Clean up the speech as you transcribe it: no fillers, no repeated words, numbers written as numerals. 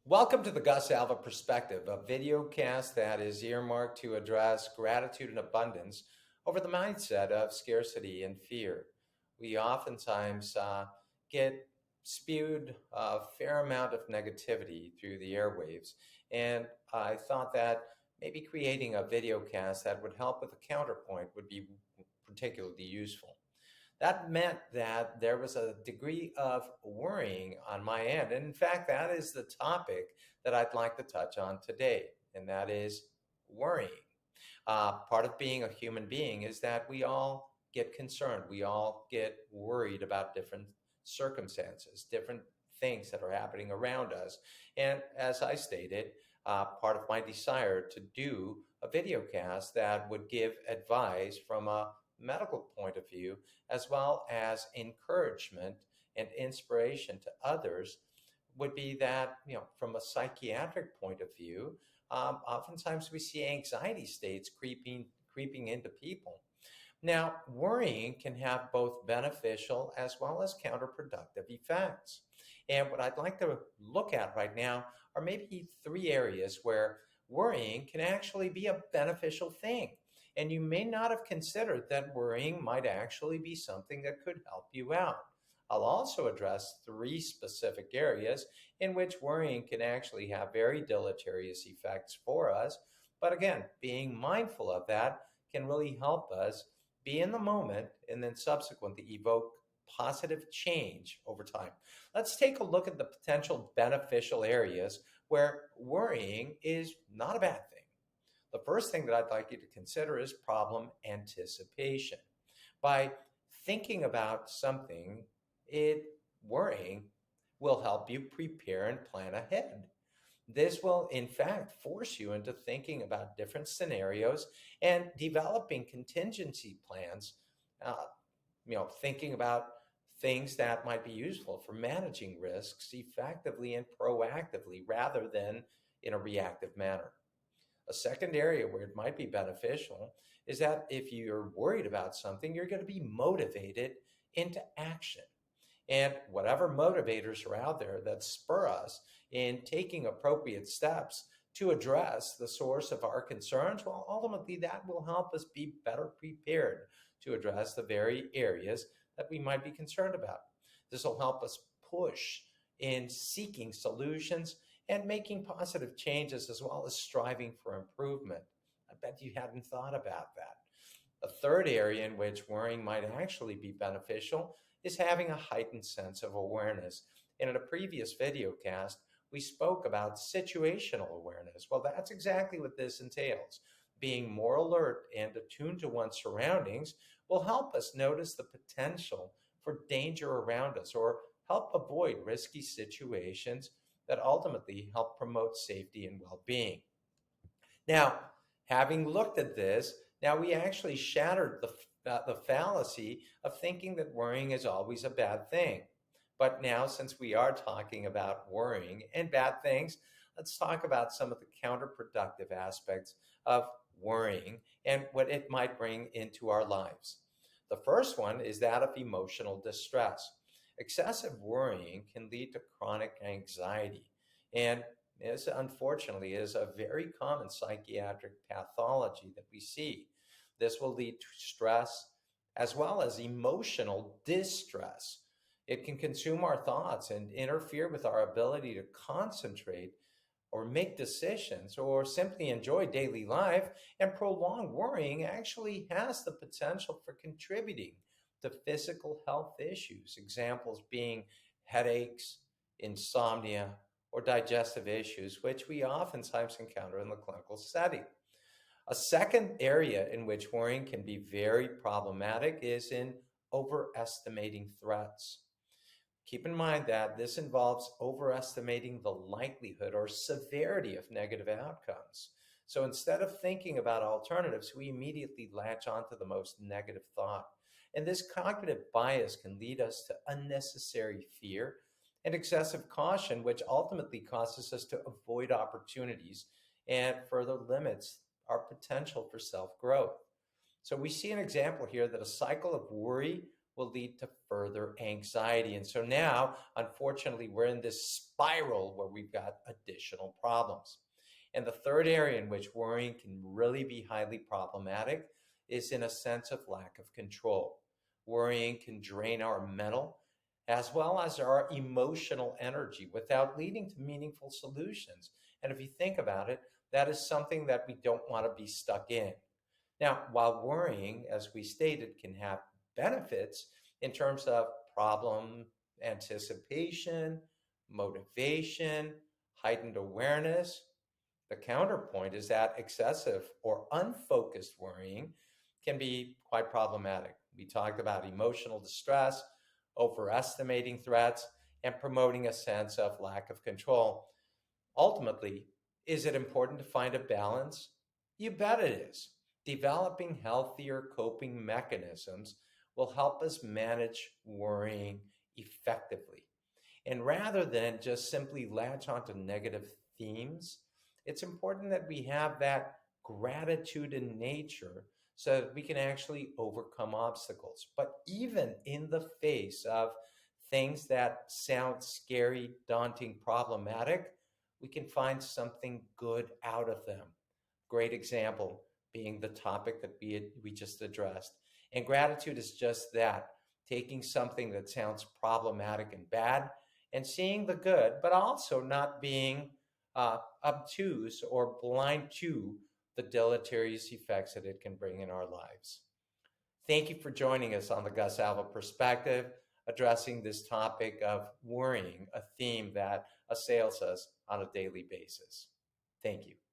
Welcome to the Gus Alva Perspective, a videocast that is earmarked to address gratitude and abundance over the mindset of scarcity and fear. We oftentimes get spewed a fair amount of negativity through the airwaves, and I thought that maybe creating a videocast that would help with a counterpoint would be particularly useful. That meant that there was a degree of worrying on my end. And in fact, that is the topic that I'd like to touch on today, and that is worrying. Part of being a human being is that we all get concerned. We all get worried about different circumstances, different things that are happening around us. And as I stated, part of my desire to do a video cast that would give advice from a medical point of view, as well as encouragement and inspiration to others, would be that, from a psychiatric point of view, oftentimes we see anxiety states creeping into people. Now, worrying can have both beneficial as well as counterproductive effects. And what I'd like to look at right now are maybe three areas where worrying can actually be a beneficial thing. And you may not have considered that worrying might actually be something that could help you out. I'll also address three specific areas in which worrying can actually have very deleterious effects for us. But again, being mindful of that can really help us be in the moment and then subsequently evoke positive change over time. Let's take a look at the potential beneficial areas where worrying is not a bad thing. The first thing that I'd like you to consider is problem anticipation. By thinking about something, worrying will help you prepare and plan ahead. This will, in fact, force you into thinking about different scenarios and developing contingency plans, thinking about things that might be useful for managing risks effectively and proactively rather than in a reactive manner. A second area where it might be beneficial is that if you're worried about something, you're going to be motivated into action. And whatever motivators are out there that spur us in taking appropriate steps to address the source of our concerns, well, ultimately that will help us be better prepared to address the very areas that we might be concerned about. This will help us push in seeking solutions and making positive changes, as well as striving for improvement. I bet you hadn't thought about that. A third area in which worrying might actually be beneficial is having a heightened sense of awareness. And in a previous video cast, we spoke about situational awareness. Well, that's exactly what this entails. Being more alert and attuned to one's surroundings will help us notice the potential for danger around us or help avoid risky situations that ultimately help promote safety and well-being. Now, having looked at this, now we actually shattered the fallacy of thinking that worrying is always a bad thing. But now, since we are talking about worrying and bad things, let's talk about some of the counterproductive aspects of worrying and what it might bring into our lives. The first one is that of emotional distress. Excessive worrying can lead to chronic anxiety, and this unfortunately is a very common psychiatric pathology that we see. This will lead to stress as well as emotional distress. It can consume our thoughts and interfere with our ability to concentrate or make decisions or simply enjoy daily life, and prolonged worrying actually has the potential for contributing to physical health issues, examples being headaches, insomnia, or digestive issues, which we oftentimes encounter in the clinical setting. A second area in which worrying can be very problematic is in overestimating threats. Keep in mind that this involves overestimating the likelihood or severity of negative outcomes. So instead of thinking about alternatives, we immediately latch onto the most negative thought. And this cognitive bias can lead us to unnecessary fear and excessive caution, which ultimately causes us to avoid opportunities and further limits our potential for self-growth. So we see an example here that a cycle of worry will lead to further anxiety. And so now, unfortunately, we're in this spiral where we've got additional problems. And the third area in which worrying can really be highly problematic is in a sense of lack of control. Worrying can drain our mental as well as our emotional energy without leading to meaningful solutions. And if you think about it, that is something that we don't want to be stuck in. Now, while worrying, as we stated, can have benefits in terms of problem anticipation, motivation, heightened awareness, the counterpoint is that excessive or unfocused worrying can be quite problematic. We talked about emotional distress, overestimating threats, and promoting a sense of lack of control. Ultimately, is it important to find a balance? You bet it is. Developing healthier coping mechanisms will help us manage worrying effectively. And rather than just simply latch onto negative themes, it's important that we have that gratitude in nature so that we can actually overcome obstacles. But even in the face of things that sound scary, daunting, problematic, we can find something good out of them. Great example being the topic that we just addressed. And gratitude is just that, taking something that sounds problematic and bad and seeing the good, but also not being obtuse or blind to the deleterious effects that it can bring in our lives. Thank you for joining us on the Gus Alva Perspective, addressing this topic of worrying, a theme that assails us on a daily basis. Thank you.